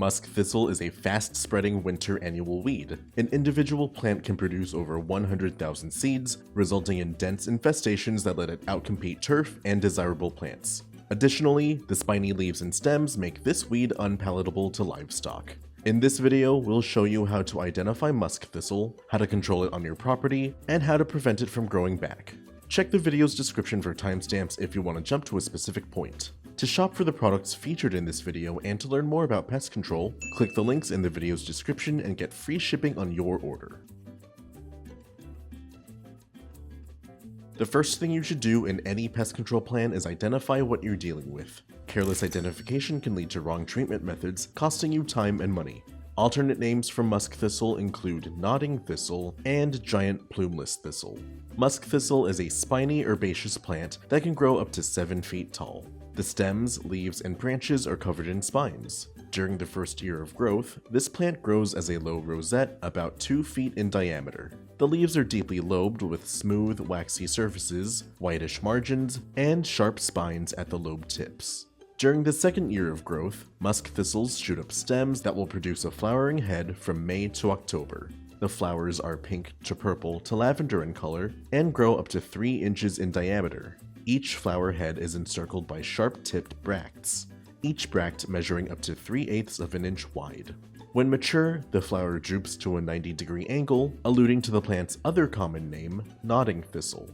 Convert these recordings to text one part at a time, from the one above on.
Musk Thistle is a fast-spreading winter annual weed. An individual plant can produce over 100,000 seeds, resulting in dense infestations that let it outcompete turf and desirable plants. Additionally, the spiny leaves and stems make this weed unpalatable to livestock. In this video, we'll show you how to identify musk thistle, how to control it on your property, and how to prevent it from growing back. Check the video's description for timestamps if you want to jump to a specific point. To shop for the products featured in this video and to learn more about pest control, click the links in the video's description and get free shipping on your order. The first thing you should do in any pest control plan is identify what you're dealing with. Careless identification can lead to wrong treatment methods, costing you time and money. Alternate names for musk thistle include nodding thistle and giant plumeless thistle. Musk thistle is a spiny herbaceous plant that can grow up to 7 feet tall. The stems, leaves, and branches are covered in spines. During the first year of growth, this plant grows as a low rosette about 2 feet in diameter. The leaves are deeply lobed with smooth, waxy surfaces, whitish margins, and sharp spines at the lobe tips. During the second year of growth, musk thistles shoot up stems that will produce a flowering head from May to October. The flowers are pink to purple to lavender in color and grow up to 3 inches in diameter. Each flower head is encircled by sharp-tipped bracts, each bract measuring up to 3/8 of an inch wide. When mature, the flower droops to a 90-degree angle, alluding to the plant's other common name, nodding thistle.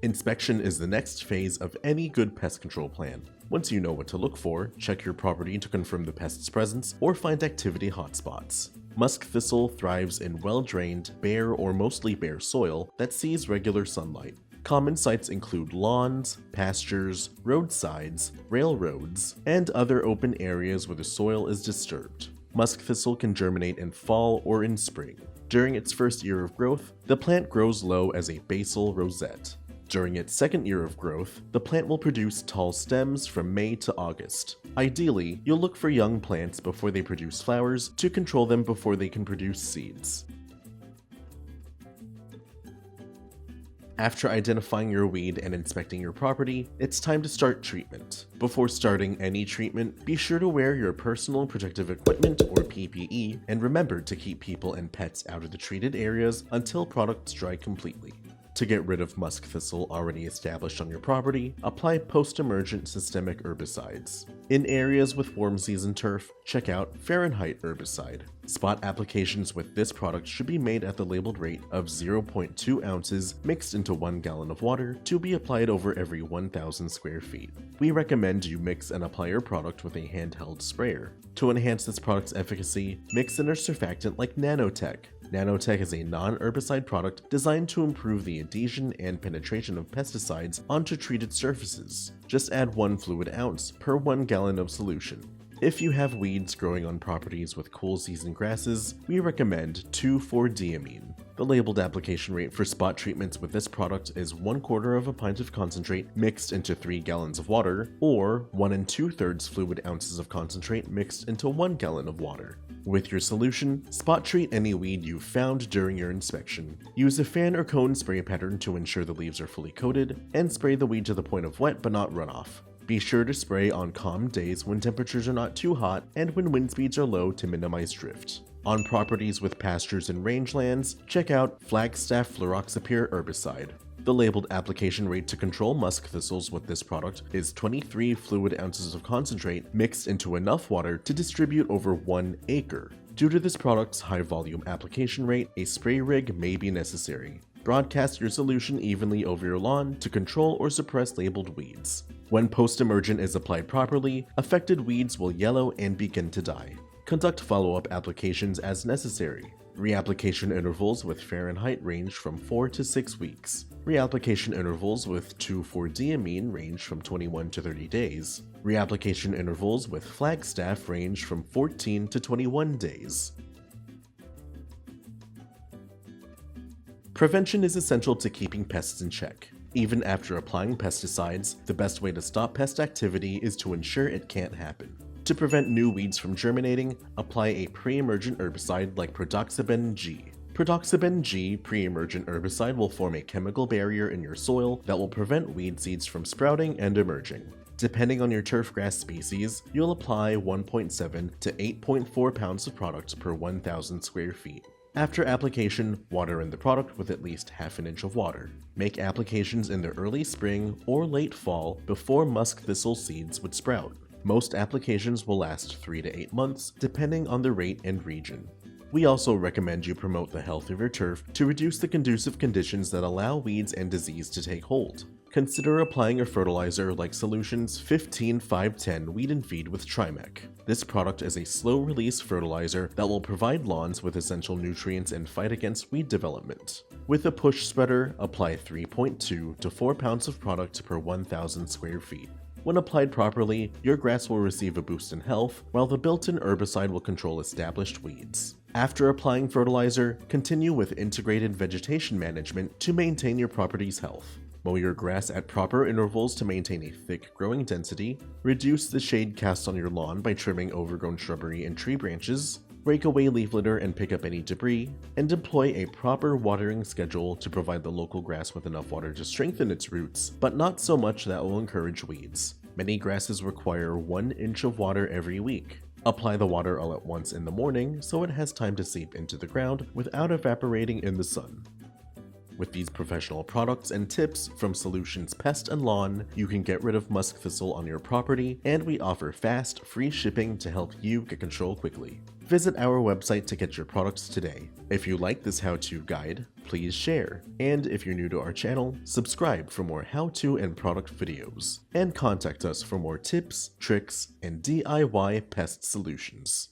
Inspection is the next phase of any good pest control plan. Once you know what to look for, check your property to confirm the pest's presence or find activity hotspots. Musk thistle thrives in well-drained, bare or mostly bare soil that sees regular sunlight. Common sites include lawns, pastures, roadsides, railroads, and other open areas where the soil is disturbed. Musk thistle can germinate in fall or in spring. During its first year of growth, the plant grows low as a basal rosette. During its second year of growth, the plant will produce tall stems from May to August. Ideally, you'll look for young plants before they produce flowers to control them before they can produce seeds. After identifying your weed and inspecting your property, it's time to start treatment. Before starting any treatment, be sure to wear your personal protective equipment or PPE, and remember to keep people and pets out of the treated areas until products dry completely. To get rid of musk thistle already established on your property, apply post-emergent systemic herbicides. In areas with warm season turf, check out Fahrenheit Herbicide. Spot applications with this product should be made at the labeled rate of 0.2 ounces mixed into 1 gallon of water to be applied over every 1,000 square feet. We recommend you mix and apply your product with a handheld sprayer. To enhance this product's efficacy, mix in a surfactant like Nanotek. Nanotek is a non-herbicide product designed to improve the adhesion and penetration of pesticides onto treated surfaces. Just add 1 fluid ounce per 1 gallon of solution. If you have weeds growing on properties with cool season grasses, we recommend 2,4-diamine. The labeled application rate for spot treatments with this product is 1/4 of a pint of concentrate mixed into 3 gallons of water, or 1 2/3 fluid ounces of concentrate mixed into 1 gallon of water. With your solution, spot treat any weed you found during your inspection. Use a fan or cone spray pattern to ensure the leaves are fully coated, and spray the weed to the point of wet but not runoff. Be sure to spray on calm days when temperatures are not too hot and when wind speeds are low to minimize drift. On properties with pastures and rangelands, check out Flagstaff Fluroxapyr Herbicide. The labeled application rate to control musk thistles with this product is 23 fluid ounces of concentrate mixed into enough water to distribute over 1 acre. Due to this product's high volume application rate, a spray rig may be necessary. Broadcast your solution evenly over your lawn to control or suppress labeled weeds. When post-emergent is applied properly, affected weeds will yellow and begin to die. Conduct follow-up applications as necessary. Reapplication intervals with Fahrenheit range from 4 to 6 weeks. Reapplication intervals with 2,4-diamine range from 21 to 30 days. Reapplication intervals with Flagstaff range from 14 to 21 days. Prevention is essential to keeping pests in check. Even after applying pesticides, the best way to stop pest activity is to ensure it can't happen. To prevent new weeds from germinating, apply a pre-emergent herbicide like Prodoxaben G. Prodoxaben G Pre-Emergent herbicide will form a chemical barrier in your soil that will prevent weed seeds from sprouting and emerging. Depending on your turfgrass species, you'll apply 1.7 to 8.4 pounds of product per 1,000 square feet. After application, water in the product with at least half an inch of water. Make applications in the early spring or late fall before musk thistle seeds would sprout. Most applications will last 3 to 8 months, depending on the rate and region. We also recommend you promote the health of your turf to reduce the conducive conditions that allow weeds and disease to take hold. Consider applying a fertilizer like Solutions 15-5-10 Weed and Feed with Trimec. This product is a slow-release fertilizer that will provide lawns with essential nutrients and fight against weed development. With a push spreader, apply 3.2 to 4 pounds of product per 1,000 square feet. When applied properly, your grass will receive a boost in health, while the built-in herbicide will control established weeds. After applying fertilizer, continue with integrated vegetation management to maintain your property's health. Mow your grass at proper intervals to maintain a thick growing density, reduce the shade cast on your lawn by trimming overgrown shrubbery and tree branches, rake away leaf litter and pick up any debris, and deploy a proper watering schedule to provide the local grass with enough water to strengthen its roots, but not so much that will encourage weeds. Many grasses require 1 inch of water every week. Apply the water all at once in the morning so it has time to seep into the ground without evaporating in the sun. With these professional products and tips from Solutions Pest and Lawn, you can get rid of musk thistle on your property, and we offer fast, free shipping to help you get control quickly. Visit our website to get your products today. If you like this how-to guide, please share. And if you're new to our channel, subscribe for more how-to and product videos. And contact us for more tips, tricks, and DIY pest solutions.